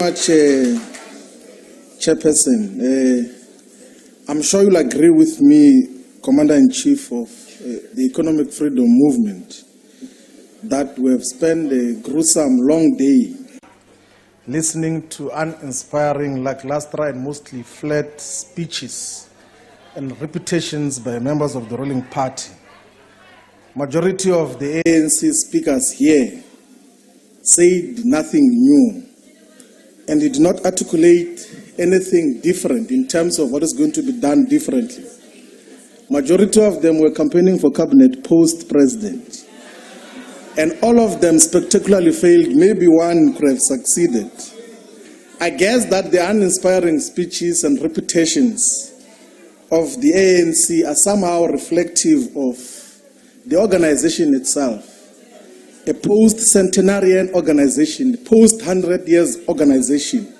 Much, Chairperson. I'm sure you'll agree with me, Commander-in-Chief of the Economic Freedom Movement, that we have spent a gruesome long day listening to uninspiring, lackluster and mostly flat speeches and repetitions by members of the ruling party. Majority of the ANC speakers here said nothing new, and did not articulate anything different in terms of what is going to be done differently. Majority of them were campaigning for cabinet post-president, and all of them spectacularly failed. Maybe one could have succeeded. I guess that the uninspiring speeches and repetitions of the ANC are somehow reflective of the organization itself. A post-centenarian organization, post-100 years organization,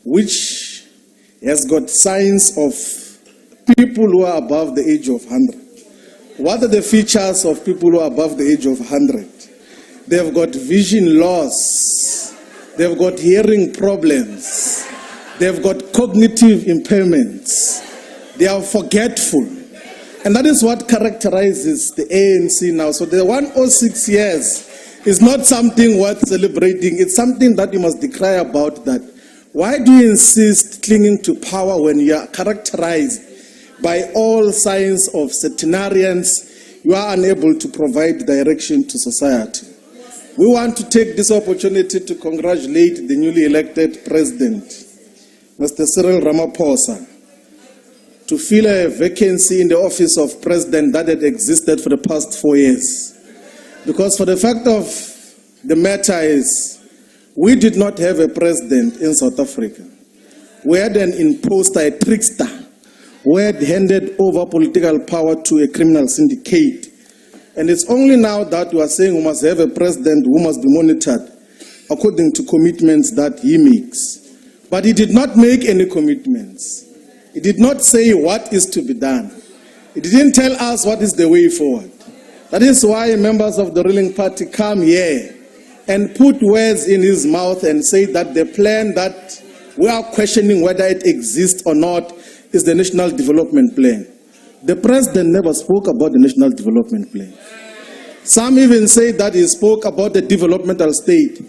which has got signs of people who are above the age of 100. What are the features of people who are above the age of 100? They've got vision loss, they've got hearing problems, they've got cognitive impairments, they are forgetful. And that is what characterizes the ANC now. So the 106 years is not something worth celebrating. It's something that you must decry about. That why do you insist clinging to power when you are characterized by all signs of centenarians? You are unable to provide direction to society. We want to take this opportunity to congratulate the newly elected president, Mr. Cyril Ramaphosa, to fill a vacancy in the office of president that had existed for the past 4 years. Because for the fact of the matter is, we did not have a president in South Africa. We had an imposter, a trickster, who had handed over political power to a criminal syndicate. And it's only now that we are saying we must have a president who must be monitored according to commitments that he makes. But he did not make any commitments. He did not say what is to be done. He didn't tell us what is the way forward. That is why members of the ruling party come here and put words in his mouth and say that the plan that we are questioning whether it exists or not is the National Development Plan. The president never spoke about the National Development Plan. Some even say that he spoke about the developmental state.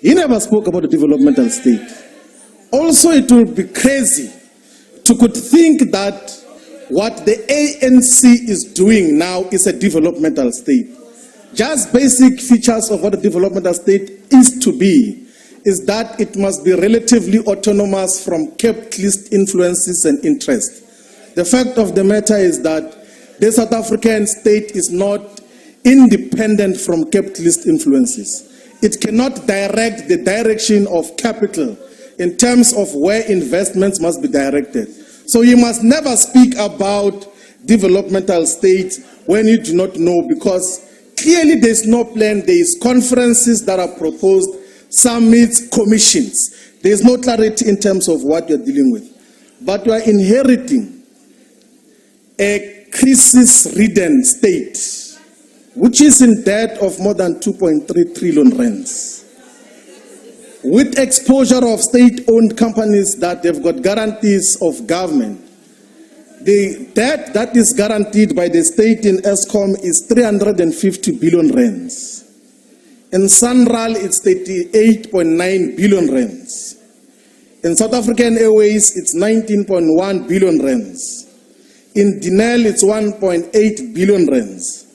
He never spoke about the developmental state. Also, it would be crazy to could think that what the ANC is doing now is a developmental state. Just basic features of what a developmental state is to be is that it must be relatively autonomous from capitalist influences and interests. The fact of the matter is that the South African state is not independent from capitalist influences. It cannot direct the direction of capital in terms of where investments must be directed. So you must never speak about developmental states when you do not know, because clearly there is no plan. There is conferences that are proposed, summits, commissions. There is no clarity in terms of what you are dealing with. But you are inheriting a crisis-ridden state, which is in debt of more than 2.3 trillion rands. With exposure of state-owned companies that have got guarantees of government. The debt that is guaranteed by the state in Eskom is 350 billion rands. In Sanral, it's 38.9 billion rands. In South African Airways, it's 19.1 billion rands. In Dinel, it's 1.8 billion rands.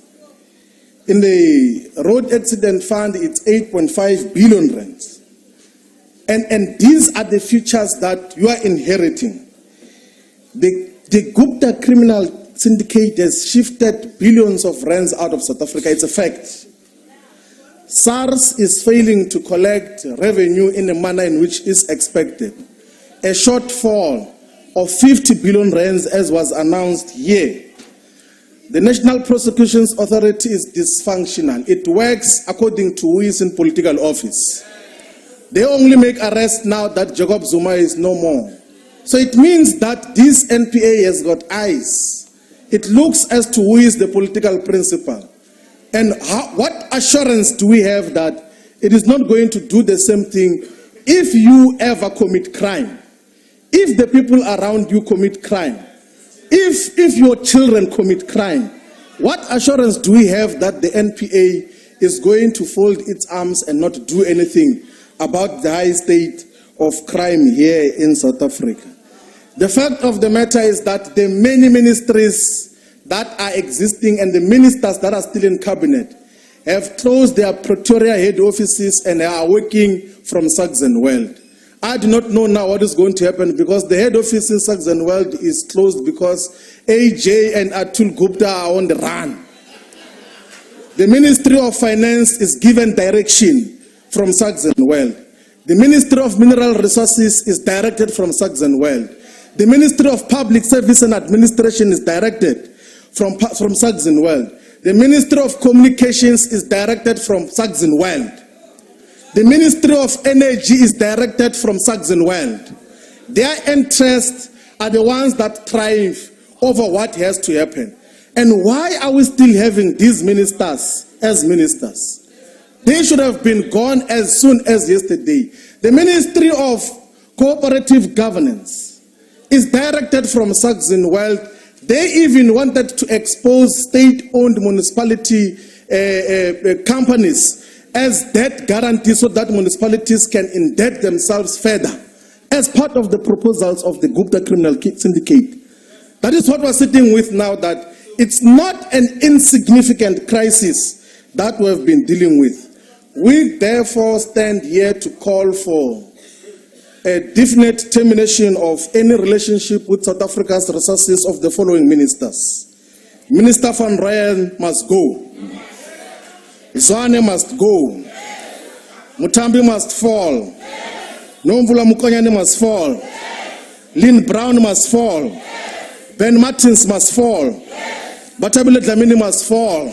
In the Road Accident Fund, it's 8.5 billion rands. And these are the features that you are inheriting. The Gupta criminal syndicate has shifted billions of rands out of South Africa. It's a fact. SARS is failing to collect revenue in a manner in which is expected. A shortfall of 50 billion rands as was announced here. The National Prosecutions Authority is dysfunctional. It works according to who is in political office. They only make arrests now that Jacob Zuma is no more. So it means that this NPA has got eyes. It looks as to who is the political principal. And what assurance do we have that it is not going to do the same thing if you ever commit crime, if the people around you commit crime, if your children commit crime, what assurance do we have that the NPA is going to fold its arms and not do anything about the high state of crime here in South Africa? The fact of the matter is that the many ministries that are existing and the ministers that are still in cabinet have closed their Pretoria head offices and are working from Saxonwold. I do not know now what is going to happen because the head office in Saxonwold is closed because AJ and Atul Gupta are on the run. The Ministry of Finance is given direction from Saxonwold. The Ministry of Mineral Resources is directed from Saxonwold. The Ministry of Public Service and Administration is directed from Saxonwold. The Ministry of Communications is directed from Saxonwold. The Ministry of Energy is directed from Saxonwold. Their interests are the ones that thrive over what has to happen. And why are we still having these ministers as ministers? They should have been gone as soon as yesterday. The Ministry of Cooperative Governance is directed from Saxonwold. They even wanted to expose state-owned municipality companies as debt guarantee so that municipalities can indebt themselves further as part of the proposals of the Gupta criminal syndicate. That is what we're sitting with now, that it's not an insignificant crisis that we have been dealing with. We therefore stand here to call for a definite termination of any relationship with South Africa's resources of the following ministers. Minister van Rooyen must go. Zwane must go. Mutambi must fall. Nomvula Mukonyane must fall. Lynn Brown must fall. Ben Martins must fall. Batabile Dlamini must fall.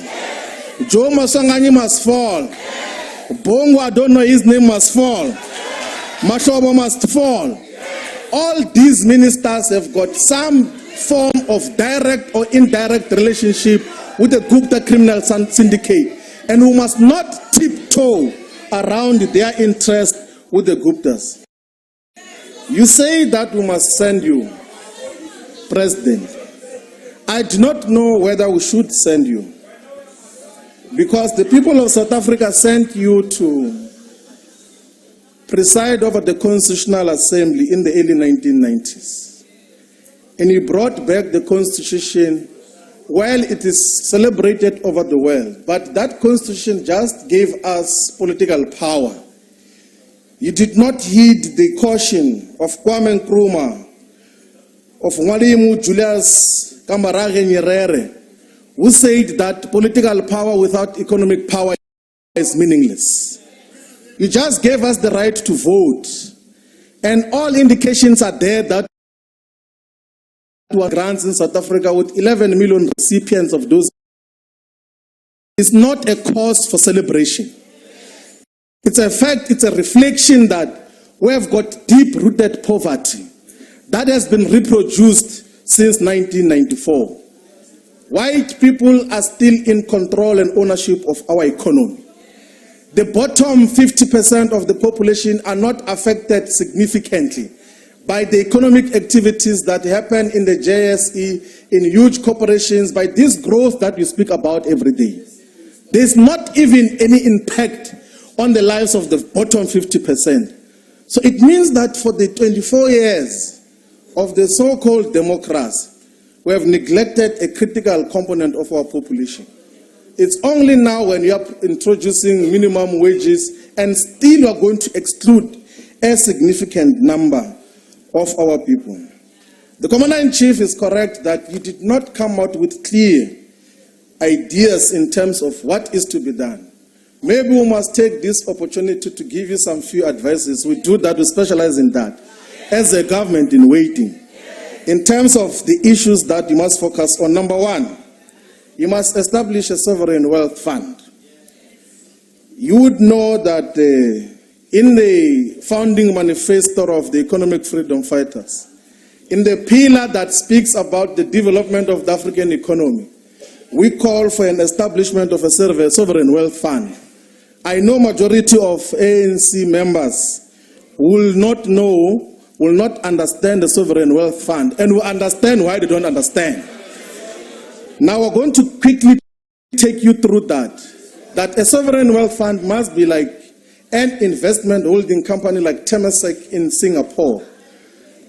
Joe Masangani must fall. Bongo, I don't know his name, must fall. Mashobo must fall. All these ministers have got some form of direct or indirect relationship with the Gupta criminal syndicate, and we must not tiptoe around their interest with the Guptas. You say that we must send you, President. I do not know whether we should send you, because the people of South Africa sent you to preside over the Constitutional Assembly in the early 1990s. And you brought back the Constitution while it is celebrated over the world. But that Constitution just gave us political power. You did not heed the caution of Kwame Nkrumah, of Mwalimu Julius Kambarage Nyerere, who said that political power without economic power is meaningless. You just gave us the right to vote, and all indications are there that grants in South Africa with 11 million recipients of those is not a cause for celebration. It's a fact, it's a reflection that we have got deep-rooted poverty that has been reproduced since 1994. White people are still in control and ownership of our economy. The bottom 50% of the population are not affected significantly by the economic activities that happen in the JSE, in huge corporations, by this growth that we speak about every day. There's not even any impact on the lives of the bottom 50%. So it means that for the 24 years of the so-called democracy, we have neglected a critical component of our population. It's only now when you are introducing minimum wages and still you are going to exclude a significant number of our people. The Commander-in-Chief is correct that you did not come out with clear ideas in terms of what is to be done. Maybe we must take this opportunity to give you some few advices. We do that, we specialize in that, as a government in waiting. In terms of the issues that you must focus on, number one, you must establish a sovereign wealth fund. You would know that in the founding manifesto of the economic freedom fighters, in the pillar that speaks about the development of the African economy, we call for an establishment of a sovereign wealth fund. I know majority of ANC members will not know, will not understand the Sovereign Wealth Fund, and will understand why they don't understand. Now we're going to quickly take you through that a Sovereign Wealth Fund must be like an investment holding company like Temasek in Singapore.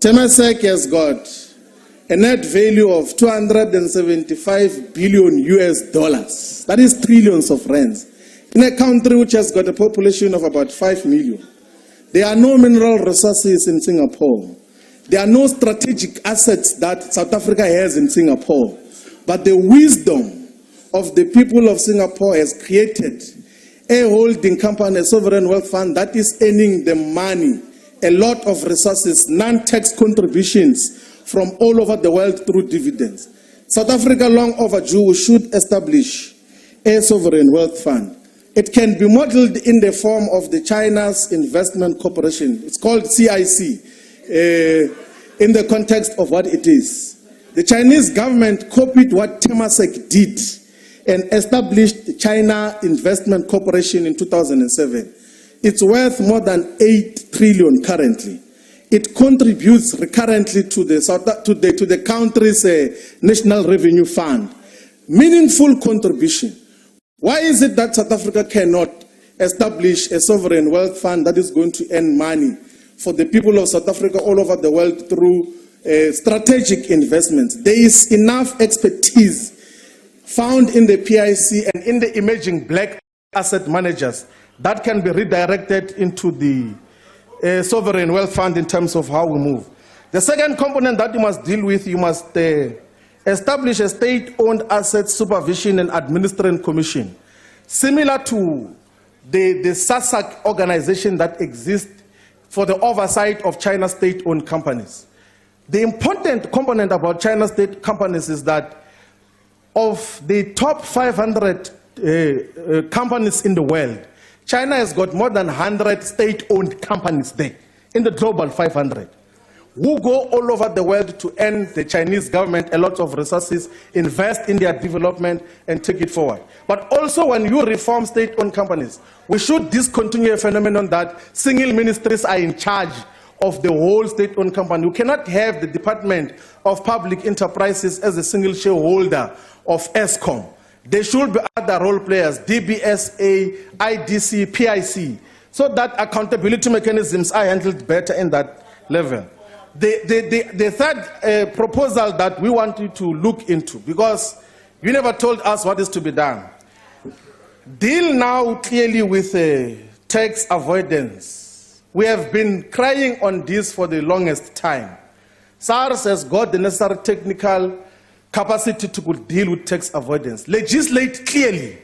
Temasek has got a net value of 275 billion US dollars. That is trillions of rands. In a country which has got a population of about 5 million. There are no mineral resources in Singapore. There are no strategic assets that South Africa has in Singapore. But the wisdom of the people of Singapore has created a holding company, a sovereign wealth fund that is earning the money, a lot of resources, non-tax contributions from all over the world through dividends. South Africa, long overdue, should establish a sovereign wealth fund. It can be modeled in the form of the China's Investment Corporation. It's called CIC in the context of what it is. The Chinese government copied what Temasek did and established the China Investment Corporation in 2007. It's worth more than 8 trillion currently. It contributes recurrently to the country's national revenue fund. Meaningful contribution. Why is it that South Africa cannot establish a sovereign wealth fund that is going to earn money for the people of South Africa all over the world through strategic investments? There is enough expertise found in the PIC and in the emerging black asset managers that can be redirected into the sovereign wealth fund in terms of how we move. The second component that you must deal with, you must establish a state-owned asset supervision and administration commission, similar to the SASAC organization that exists for the oversight of China's state-owned companies. The important component about China's state companies is that of the top 500 companies in the world, China has got more than 100 state-owned companies there in the global 500, who go all over the world to earn the Chinese government a lot of resources, invest in their development, and take it forward. But also when you reform state-owned companies, we should discontinue a phenomenon that single ministries are in charge of the whole state-owned company. You cannot have the Department of Public Enterprises as a single shareholder of ESCOM. There should be other role players, DBSA, IDC, PIC, so that accountability mechanisms are handled better in that level. The third proposal that we want you to look into, because you never told us what is to be done, deal now clearly with tax avoidance. We have been crying on this for the longest time. SARS has got the necessary technical capacity to deal with tax avoidance. Legislate clearly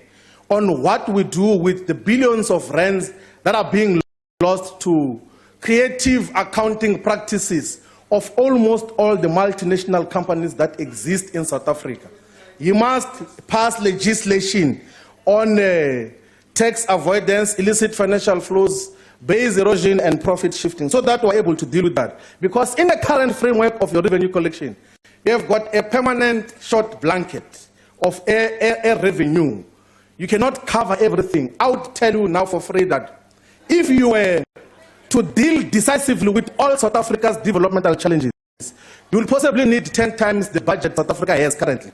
on what we do with the billions of rands that are being lost to creative accounting practices of almost all the multinational companies that exist in South Africa. You must pass legislation on tax avoidance, illicit financial flows, base erosion, and profit shifting, so that we're able to deal with that. Because in the current framework of your revenue collection, you have got a permanent short blanket of a revenue. You cannot cover everything. I would tell you now for free that if you were to deal decisively with all South Africa's developmental challenges, you will possibly need 10 times the budget South Africa has currently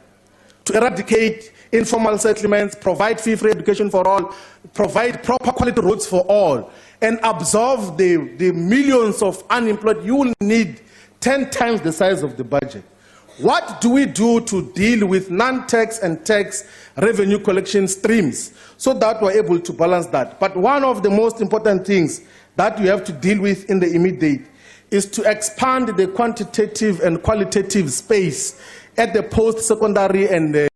to eradicate informal settlements, provide fee-free education for all, provide proper quality roads for all, and absorb the millions of unemployed. You will need 10 times the size of the budget. What do we do to deal with non-tax and tax revenue collection streams so that we're able to balance that? But one of the most important things that you have to deal with in the immediate is to expand the quantitative and qualitative space at the post-secondary and